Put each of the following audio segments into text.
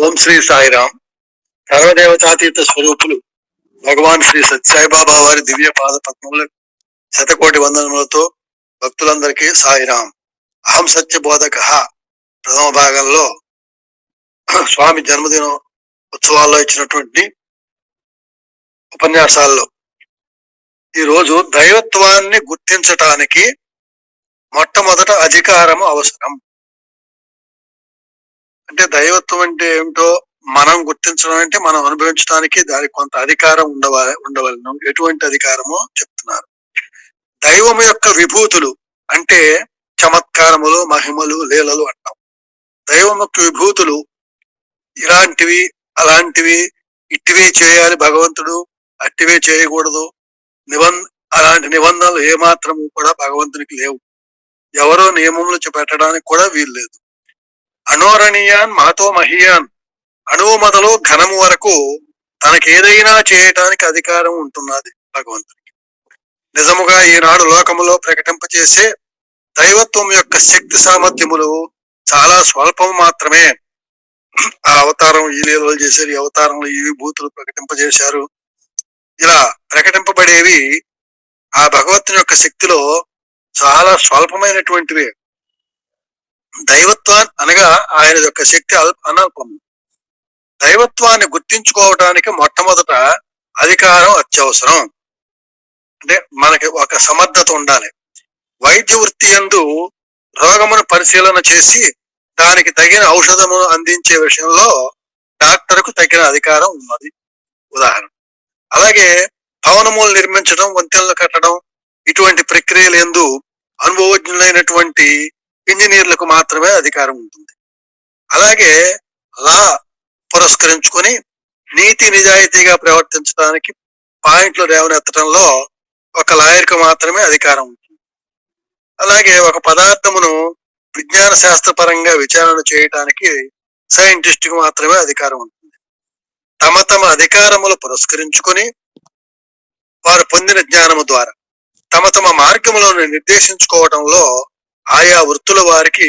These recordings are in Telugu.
ఓం శ్రీ సాయిరాం. సర్వదేవతాతీత స్వరూపులు భగవాన్ శ్రీ సత్యసాయిబాబా వారి దివ్య పాద పద్మముల శతకోటి వందనములతో భక్తులందరికీ సాయిరాం. అహం సత్య బోధక ప్రథమ భాగంలో స్వామి జన్మదిన ఉత్సవాల్లో ఇచ్చినటువంటి ఉపన్యాసాల్లో ఈరోజు దైవత్వాన్ని గుర్తించటానికి మొట్టమొదట అధికారము అవసరం. అంటే దైవత్వం అంటే ఏమిటో మనం గుర్తించడం అంటే మనం అనుభవించడానికి దానికి కొంత అధికారం ఉండవలను. ఎటువంటి అధికారమో చెప్తున్నారు. దైవం యొక్క విభూతులు అంటే చమత్కారములు, మహిమలు, లీలలు అంటాం. దైవం యొక్క విభూతులు ఇలాంటివి, అలాంటివి, ఇట్టివే చేయాలి భగవంతుడు, అట్టివే చేయకూడదు, అలాంటి నిబంధనలు ఏమాత్రము కూడా భగవంతునికి లేవు. ఎవరో నియమములు పెట్టడానికి కూడా వీలు లేదు. అణోరణీయాన్ మాతో మహియాన్, అణువు మొదలు ఘనము వరకు తనకేదైనా చేయటానికి అధికారం ఉంటున్నది భగవంతునికి. నిజముగా ఈనాడు లోకములో ప్రకటింపచేసే దైవత్వం యొక్క శక్తి సామర్థ్యములు చాలా స్వల్పం మాత్రమే. ఆ అవతారం ఈ లీలలు చేశారు, ఈ అవతారంలో ఈ విభూతులు ప్రకటింపజేశారు. ఇలా ప్రకటింపబడేవి ఆ భగవంతుని యొక్క శక్తిలో చాలా స్వల్పమైనటువంటివే. దైవత్వాన్ని అనగా ఆయన యొక్క శక్తి అనల్పము. దైవత్వాన్ని గుర్తించుకోవటానికి మొట్టమొదట అధికారం అత్యవసరం. అంటే మనకి ఒక సమర్థత ఉండాలి. వైద్య వృత్తి యందు రోగమును పరిశీలన చేసి దానికి తగిన ఔషధమును అందించే విషయంలో డాక్టర్కు తగిన అధికారం ఉన్నది. ఉదాహరణ. అలాగే భవనములు నిర్మించడం, వంతెనలు కట్టడం, ఇటువంటి ప్రక్రియలు యందు అనుభవజ్ఞులైనటువంటి ఇంజనీర్లకు మాత్రమే అధికారం ఉంటుంది. అలాగే లా పురస్కరించుకొని నీతి నిజాయితీగా ప్రవర్తించడానికి పాయింట్లు రేవనెత్తడంలో ఒక లాయర్కు మాత్రమే అధికారం ఉంటుంది. అలాగే ఒక పదార్థమును విజ్ఞాన శాస్త్రపరంగా విచారణ చేయటానికి సైంటిస్ట్కి మాత్రమే అధికారం ఉంటుంది. తమ తమ అధికారములు పురస్కరించుకొని వారు పొందిన జ్ఞానము ద్వారా తమ తమ మార్గములను నిర్దేశించుకోవడంలో ఆయా వృత్తుల వారికి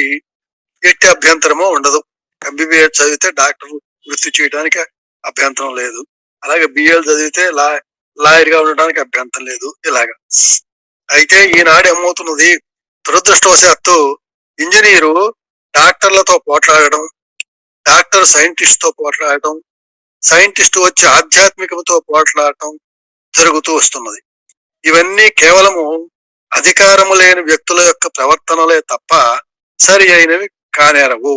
ఎట్టి అభ్యంతరమో ఉండదు. ఎంబీబీఎస్ చదివితే డాక్టర్ వృత్తి చేయడానికి అభ్యంతరం లేదు. అలాగే బిఎల్ చదివితే లాయర్గా ఉండడానికి అభ్యంతరం లేదు. ఇలాగా అయితే ఈనాడు ఏమవుతున్నది, దురదృష్టవశాత్తు ఇంజనీరు డాక్టర్లతో పోట్లాడడం, డాక్టర్ సైంటిస్ట్ తో పోట్లాడటం, సైంటిస్ట్ వచ్చి ఆధ్యాత్మికంతో పోట్లాడటం జరుగుతూ వస్తున్నది. ఇవన్నీ కేవలము అధికారము లేని వ్యక్తుల యొక్క ప్రవర్తనలే తప్ప సరి అయినవి కానేరవు.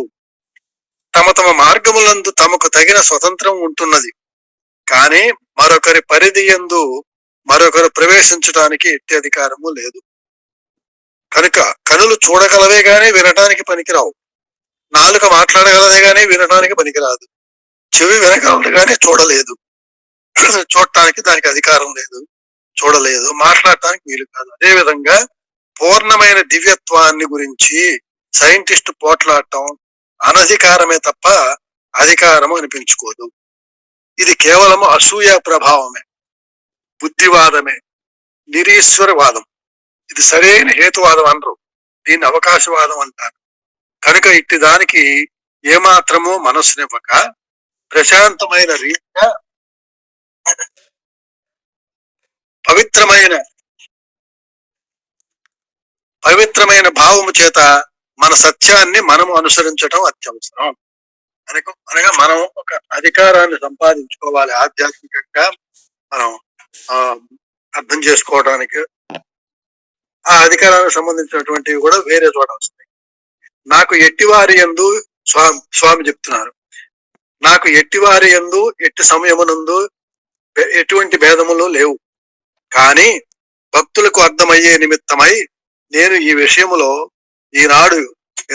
తమ తమ మార్గములందు తమకు తగిన స్వతంత్రం ఉంటున్నది. కానీ మరొకరి పరిధి యందు మరొకరు ప్రవేశించడానికి ఎట్టి అధికారము లేదు. కనుక కనులు చూడగలవే గానీ వినటానికి పనికిరావు. నాలుక మాట్లాడగలదే గానీ వినటానికి పనికిరాదు. చెవి వినగలదు గానీ చూడలేదు. చూడటానికి దానికి అధికారం లేదు, చూడలేదు, మాట్లాడటానికి వీలు కాదు. అదేవిధంగా పూర్ణమైన దివ్యత్వాన్ని గురించి సైంటిస్ట్ పోట్లాడటం అనధికారమే తప్ప అధికారము అనిపించుకోదు. ఇది కేవలము అసూయ ప్రభావమే, బుద్ధివాదమే, నిరీశ్వరవాదం. ఇది సరైన హేతువాదం అనరు, దీన్ని అవకాశవాదం అంటారు. కనుక ఇట్టి దానికి ఏమాత్రమూ మనస్సునివ్వక ప్రశాంతమైన రీతిగా పవిత్రమైన భావము చేత మన సత్యాన్ని మనము అనుసరించడం అత్యవసరం. అనగా మనం ఒక అధికారాన్ని సంపాదించుకోవాలి. ఆధ్యాత్మికంగా మనం అర్థం చేసుకోవడానికి ఆ అధికారానికి సంబంధించినటువంటివి కూడా వేరే చోట వస్తాయి. నాకు ఎట్టివారి యందు స్వామి చెప్తున్నారు, నాకు ఎట్టివారి యందు ఎట్టి సమయమునందు ఎటువంటి భేదములు లేవు. కానీ భక్తులకు అర్థమయ్యే నిమిత్తమై నేను ఈ విషయములో ఈనాడు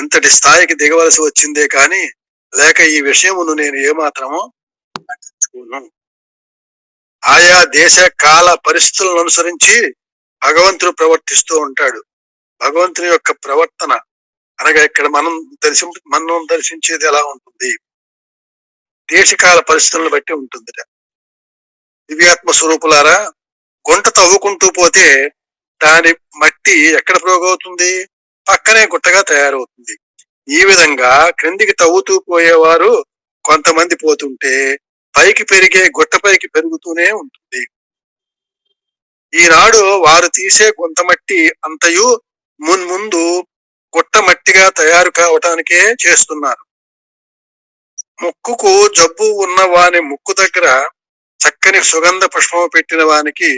ఎంతటి స్థాయికి దిగవలసి వచ్చిందే కానీ లేక ఈ విషయమును నేను ఏమాత్రమో పట్టించుకోను. ఆయా దేశ కాల పరిస్థితులను అనుసరించి భగవంతుడు ప్రవర్తిస్తూ ఉంటాడు. భగవంతుని యొక్క ప్రవర్తన అనగా ఇక్కడ మనం దర్శించేది ఎలా ఉంటుంది, దేశకాల పరిస్థితులను బట్టి ఉంటుంది. దివ్యాత్మ స్వరూపులారా, గుంట తవ్వుకుంటూ పోతే దాని మట్టి ఎక్కడ పోగవుతుంది, పక్కనే గుట్టగా తయారవుతుంది. ఈ విధంగా క్రిందికి తవ్వుతూ పోయేవారు కొంతమంది పోతుంటే పైకి పెరిగే గుట్టపైకి పెరుగుతూనే ఉంటుంది. ఈనాడు వారు తీసే గుంతమట్టి అంతయు మున్ముందు గుట్ట మట్టిగా తయారు కావటానికే చేస్తున్నారు. ముక్కుకు జబ్బు ఉన్న వాని ముక్కు దగ్గర చక్కని సుగంధ పుష్పము పెట్టిన వానికి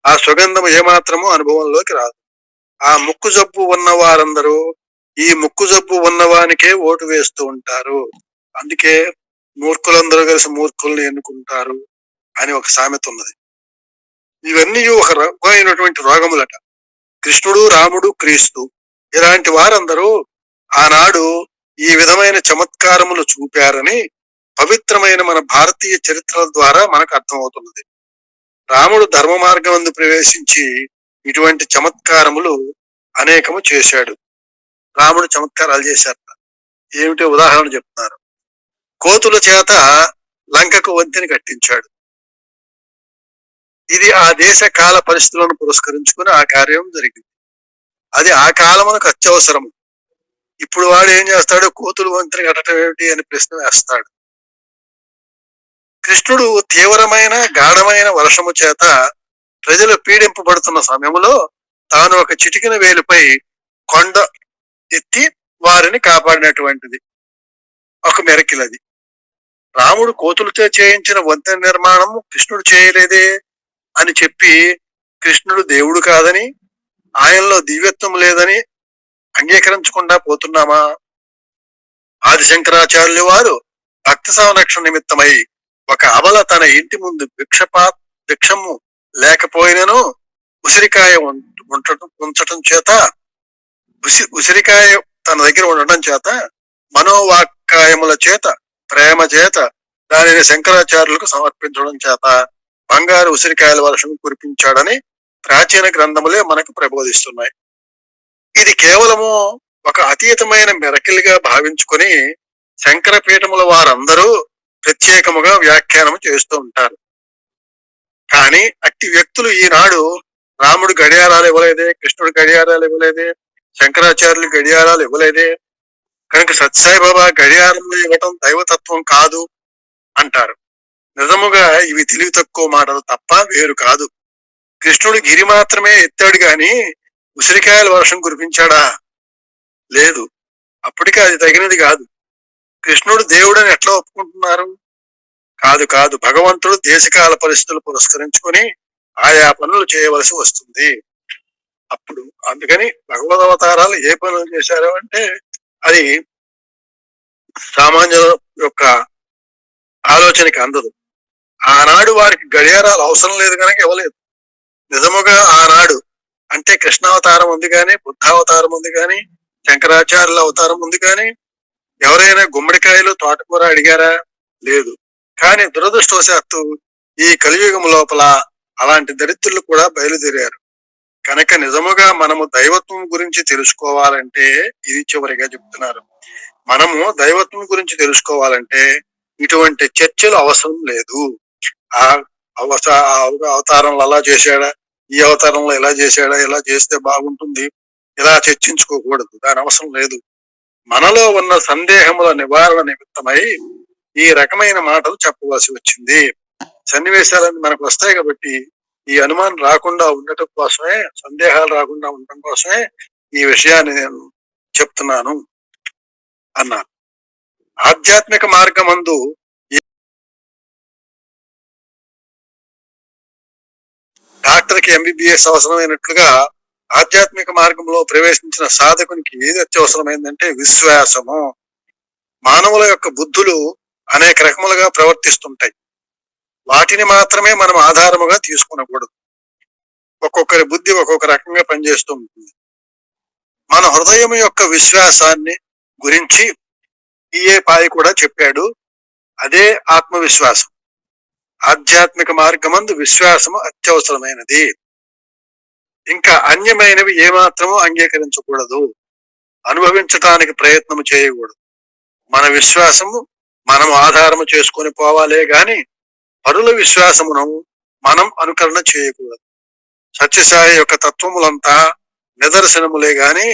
ఆ సుగంధము ఏమాత్రము అనుభవంలోకి రాదు. ఆ ముక్కు జబ్బు ఉన్న వారందరూ ఈ ముక్కు జబ్బు ఉన్నవానికే ఓటు వేస్తూ ఉంటారు. అందుకే మూర్ఖులందరూ కలిసి మూర్ఖుల్ని ఎన్నుకుంటారు అని ఒక సామెత ఉన్నది. ఇవన్నీ ఒక రకమైనటువంటి రోగములట. కృష్ణుడు, రాముడు, క్రీస్తు ఇలాంటి వారందరూ ఆనాడు ఈ విధమైన చమత్కారములు చూపారని పవిత్రమైన మన భారతీయ చరిత్రల ద్వారా మనకు అర్థమవుతున్నది. రాముడు ధర్మ మార్గమందు ప్రవేశించి ఇటువంటి చమత్కారములు అనేకము చేశాడు. రాముడు చమత్కారాలు చేశారు. ఏమిటో ఉదాహరణ చెప్తున్నారు. కోతుల చేత లంకకు వంతెన కట్టించాడు. ఇది ఆ దేశ కాల పరిస్థితులను పురస్కరించుకుని ఆ కార్యం జరిగింది. అది ఆ కాలమునకు అత్యవసరము. ఇప్పుడు వాడు ఏం చేస్తాడు? కోతులు వంతెన కట్టడం ఏమిటి అని ప్రశ్న వేస్తాడు. కృష్ణుడు తీవ్రమైన గాఢమైన వర్షము చేత ప్రజలు పీడింపబడుతున్న సమయంలో తాను ఒక చిటికిన వేలుపై కొండ ఎత్తి వారిని కాపాడినటువంటిది ఒక మెరకిల్. అది రాముడు కోతులతో చేయించిన వంతెన నిర్మాణము కృష్ణుడు చేయలేదే అని చెప్పి కృష్ణుడు దేవుడు కాదని, ఆయనలో దివ్యత్వం లేదని అంగీకరించకుండా పోతున్నామా? ఆదిశంకరాచార్యులు వారు భక్త సంరక్షణ నిమిత్తమై ఒక అబల తన ఇంటి ముందు భిక్షము లేకపోయినను ఉసిరికాయ ఉంచటం చేత ఉసిరికాయ తన దగ్గర ఉండటం చేత మనోవాక్కాయముల చేత ప్రేమ చేత దానిని శంకరాచార్యులకు సమర్పించడం చేత బంగారు ఉసిరికాయల వర్షం కురిపించాడని ప్రాచీన గ్రంథములే మనకు ప్రబోధిస్తున్నాయి. ఇది కేవలము ఒక అతీతమైన మెరకిల్గా భావించుకొని శంకర పీఠముల వారందరూ ప్రత్యేకముగా వ్యాఖ్యానం చేస్తూ ఉంటారు. కానీ అట్టి వ్యక్తులు ఈనాడు రాముడు గడియారాలు ఇవ్వలేదే, కృష్ణుడు గడియారాలు ఇవ్వలేదే, శంకరాచార్యులు గడియారాలు ఇవ్వలేదే, కనుక సత్సాయిబాబా గడియారంలో ఇవ్వటం దైవతత్వం కాదు అంటారు. నిజముగా ఇవి తెలివి తక్కువ మాటలు తప్ప వేరు కాదు. కృష్ణుడు గిరి మాత్రమే ఎత్తాడు గాని ఉసిరికాయల వర్షం కురిపించాడా? లేదు. అప్పటికే అది తగినది కాదు. కృష్ణుడు దేవుడని ఎట్లా ఒప్పుకుంటున్నారు? కాదు కాదు, భగవంతుడు దేశకాల పరిస్థితులు పురస్కరించుకొని ఆయా పనులు చేయవలసి వస్తుంది. అప్పుడు అందుకని భగవద్ అవతారాలు ఏ పనులు చేశారు అంటే అది సామాన్యుల యొక్క ఆలోచనకి అందదు. ఆనాడు వారికి గడియారాలు అవసరం లేదు కనుక ఇవ్వలేదు. నిజముగా ఆనాడు అంటే కృష్ణావతారం ఉంది కానీ, బుద్ధావతారం ఉంది కానీ, శంకరాచార్యుల అవతారం ఉంది కానీ, ఎవరైనా గుమ్మడికాయలు తోటకూర అడిగారా? లేదు. కానీ దురదృష్టవశాత్తు ఈ కలియుగం లోపల అలాంటి దరిద్రులు కూడా బయలుదేరారు. కనుక నిజముగా మనము దైవత్వం గురించి తెలుసుకోవాలంటే ఇది చివరిగా చెప్తున్నారు. మనము దైవత్వం గురించి తెలుసుకోవాలంటే ఇటువంటి చర్చలు అవసరం లేదు. ఆ అవతారంలో అలా చేశాడా, ఈ అవతారంలో ఎలా చేశాడా, ఎలా చేస్తే బాగుంటుంది, ఇలా చర్చించుకోకూడదు. దాని అవసరం లేదు. మనలో ఉన్న సందేహముల నివారణ నిమిత్తమై ఈ రకమైన మాటలు చెప్పవలసి వచ్చింది. సన్నివేశాలన్నీ మనకు వస్తాయి కాబట్టి ఈ అనుమానం రాకుండా ఉండటం కోసమే, సందేహాలు రాకుండా ఉండటం కోసమే ఈ విషయాన్ని నేను చెప్తున్నాను అన్నారు. ఆధ్యాత్మిక మార్గమందు డాక్టర్కి ఎంబీబీఎస్ అవసరమైనట్లుగా ఆధ్యాత్మిక మార్గంలో ప్రవేశించిన సాధకునికి ఏది అత్యవసరమైందంటే విశ్వాసము. మానవుల యొక్క బుద్ధులు అనేక రకములుగా ప్రవర్తిస్తుంటాయి. వాటిని మాత్రమే మనం ఆధారముగా తీసుకునకూడదు. ఒక్కొక్కరి బుద్ధి ఒక్కొక్క రకంగా పనిచేస్తూ ఉంటుంది. మన హృదయం యొక్క విశ్వాసాన్ని గురించి ఈఏ పాయి కూడా చెప్పాడు. అదే ఆత్మవిశ్వాసం. ఆధ్యాత్మిక మార్గమందు విశ్వాసము అత్యవసరమైనది. ఇంకా అన్యమైనవి ఏమాత్రము అంగీకరించకూడదు, అనుభవించటానికి ప్రయత్నము చేయకూడదు. మన విశ్వాసము మనము ఆధారము చేసుకొని పోవాలే గాని పరుల విశ్వాసమును మనం అనుకరణ చేయకూడదు. సత్యసాయి యొక్క తత్వములంతా నిదర్శనములే గాని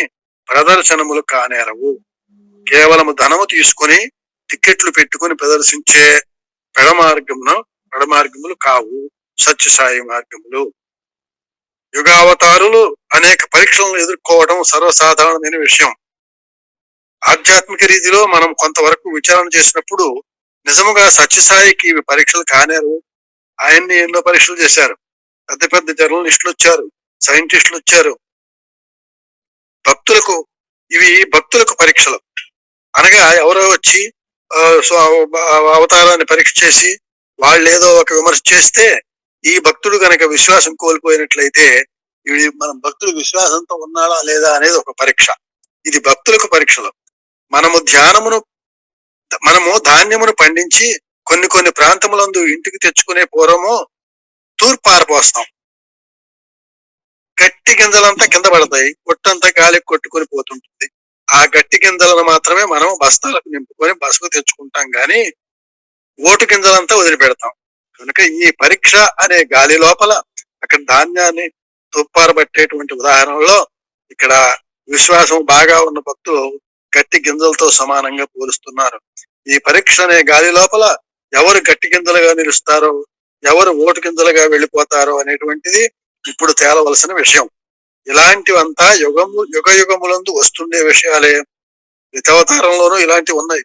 ప్రదర్శనములు కానేరవు. కేవలము ధనము తీసుకొని టికెట్లు పెట్టుకుని ప్రదర్శించే పెడమార్గములు కావు సత్యసాయి మార్గములు. యుగావతారులు అనేక పరీక్షలను ఎదుర్కోవడం సర్వసాధారణమైన విషయం. ఆధ్యాత్మిక రీతిలో మనం కొంతవరకు విచారణ చేసినప్పుడు నిజముగా సత్యసాయికి ఇవి పరీక్షలు కానేరు. ఆయన్ని ఎన్నో పరీక్షలు చేశారు. పెద్ద పెద్ద జర్నలిస్టులు వచ్చారు, సైంటిస్టులు వచ్చారు. భక్తులకు పరీక్షలు అనగా ఎవరో వచ్చి అవతారాన్ని పరీక్ష చేసి వాళ్ళు ఏదో ఒక విమర్శ చేస్తే ఈ భక్తుడు గనక విశ్వాసం కోల్పోయినట్లయితే ఇవి మనం భక్తుడు విశ్వాసంతో ఉన్నాడా లేదా అనేది ఒక పరీక్ష. ఇది భక్తులకు పరీక్షలు. మనము ధాన్యమును పండించి కొన్ని ప్రాంతములందు ఇంటికి తెచ్చుకునే పూర్వము తూర్పు ఆరపోస్తాం. గట్టి గింజలంతా కింద పడతాయి, కొట్టంతా గాలికి కొట్టుకొని పోతుంటుంది. ఆ గట్టి గింజలను మాత్రమే మనం బస్తాలకు నింపుకొని బసకు తెచ్చుకుంటాం గాని ఓటు గింజలంతా వదిలిపెడతాం. కనుక ఈ పరీక్ష అనే గాలి లోపల అక్కడ ధాన్యాన్ని తుప్పారబట్టేటువంటి ఉదాహరణలో ఇక్కడ విశ్వాసం బాగా ఉన్న భక్తులు గట్టి గింజలతో సమానంగా పోలుస్తున్నారు. ఈ పరీక్ష అనే గాలి లోపల ఎవరు గట్టి గింజలుగా నిలుస్తారో, ఎవరు ఓటు గింజలుగా వెళ్ళిపోతారో అనేటువంటిది ఇప్పుడు తేలవలసిన విషయం. ఇలాంటివంతా యుగములందు వస్తుండే విషయాలే. నిత్యావతారంలోనూ ఇలాంటివి ఉన్నాయి.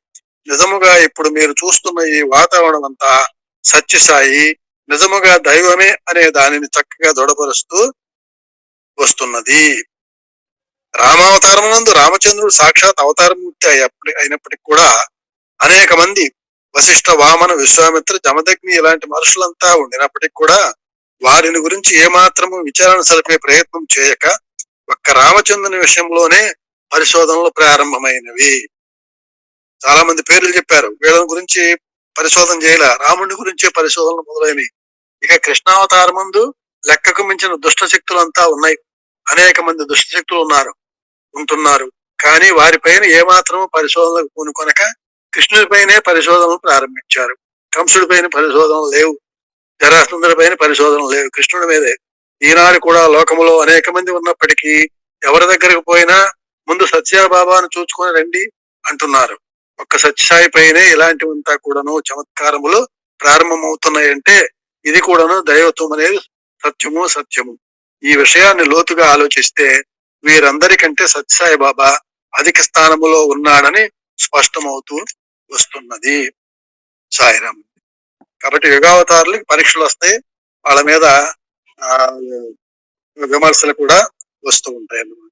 నిజముగా ఇప్పుడు మీరు చూస్తున్న ఈ వాతావరణం అంతా సత్యసాయి నిజముగా దైవమే అనే దానిని చక్కగా దృఢపరుస్తూ వస్తున్నది. రామావతారం నందు రామచంద్రుడు సాక్షాత్ అవతారమూర్తి అయినప్పటికీ కూడా అనేక మంది వశిష్ఠ, వామన, విశ్వామిత్ర, జమదగ్ని ఇలాంటి మనుషులంతా ఉండినప్పటికీ కూడా వారిని గురించి ఏమాత్రము విచారణ సరిపే ప్రయత్నం చేయక ఒక్క రామచంద్రుని విషయంలోనే పరిశోధనలు ప్రారంభమైనవి. చాలా మంది పేర్లు చెప్పారు, వీళ్ళని గురించి పరిశోధన చేయాల. రాముడి గురించే పరిశోధనలు మొదలైనవి. ఇక కృష్ణావతారం ముందు లెక్కకు మించిన దుష్ట శక్తులంతా ఉన్నాయి. అనేక మంది దుష్ట శక్తులు ఉంటున్నారు. కానీ వారిపైన ఏమాత్రము పరిశోధనలకు పూనుకొనక కృష్ణుడి పైనే పరిశోధనలు ప్రారంభించారు. కంసుడి పైన పరిశోధనలు లేవు, జరాసంధుడి పైన పరిశోధనలు లేవు, కృష్ణుడి మీదే. ఈనాడు కూడా లోకములో అనేక మంది ఉన్నప్పటికీ ఎవరి దగ్గరకు పోయినా ముందు సత్యబాబాను చూసుకొని రండి అంటున్నారు. ఒక్క సత్యసాయి పైనే ఇలాంటివంతా కూడాను చమత్కారములు ప్రారంభమవుతున్నాయంటే ఇది కూడాను దైవత్వం అనేది సత్యము. ఈ విషయాన్ని లోతుగా ఆలోచిస్తే వీరందరికంటే సత్యసాయి బాబా అధిక స్థానములో ఉన్నాడని స్పష్టమవుతూ వస్తున్నది. సాయిరామ్. కాబట్టి యుగావతారులకి పరీక్షలు వస్తాయి, వాళ్ళ మీద విమర్శలు కూడా వస్తూ ఉంటాయి అన్నమాట.